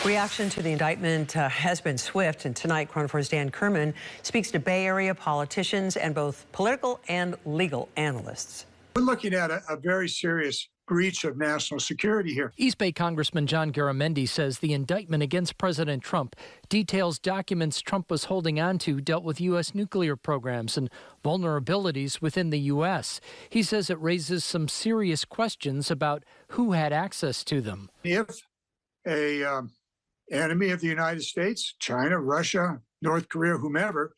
Reaction to the indictment has been swift, and tonight KRON 4's Dan Kerman speaks to Bay Area politicians and both political and legal analysts. We're looking at a very serious breach of national security here. East Bay Congressman John Garamendi says the indictment against President Trump details documents Trump was holding on to dealt with U.S. nuclear programs and vulnerabilities within the U.S. He says it raises some serious questions about who had access to them. If a enemy of the United States, China, Russia, North Korea, whomever,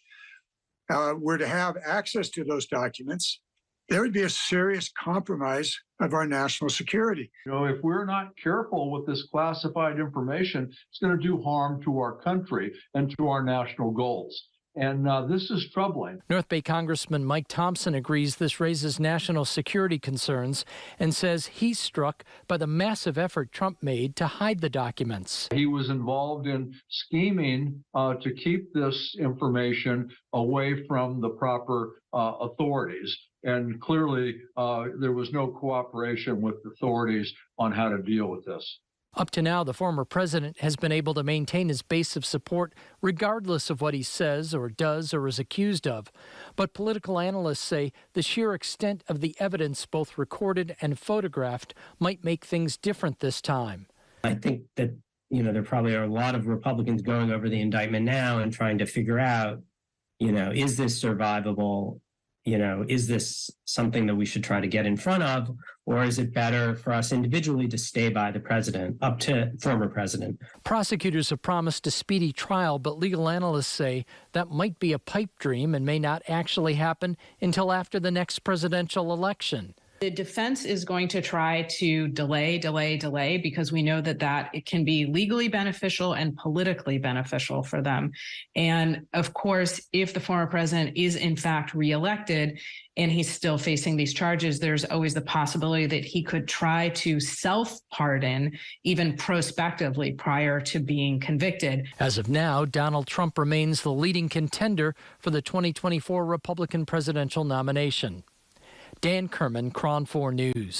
were to have access to those documents, there would be a serious compromise of our national security. You know, if we're not careful with this classified information, it's going to do harm to our country and to our national goals. And this is troubling. North Bay Congressman Mike Thompson agrees this raises national security concerns and says he's struck by the massive effort Trump made to hide the documents. He was involved in scheming to keep this information away from the proper authorities. And clearly, there was no cooperation with authorities on how to deal with this. Up to now, the former president has been able to maintain his base of support regardless of what he says or does or is accused of. But political analysts say the sheer extent of the evidence, both recorded and photographed, might make things different this time. I think that, there probably are a lot of Republicans going over the indictment now and trying to figure out, is this survivable? Is this something that we should try to get in front of, or is it better for us individually to stay by the president, up to former president? Prosecutors have promised a speedy trial, but legal analysts say that might be a pipe dream and may not actually happen until after the next presidential election. The defense is going to try to delay, because we know that it can be legally beneficial and politically beneficial for them. And of course, if the former president is in fact reelected and he's still facing these charges, there's always the possibility that he could try to self-pardon even prospectively prior to being convicted. As of now, Donald Trump remains the leading contender for the 2024 Republican presidential nomination. Dan Kerman, KRON 4 News.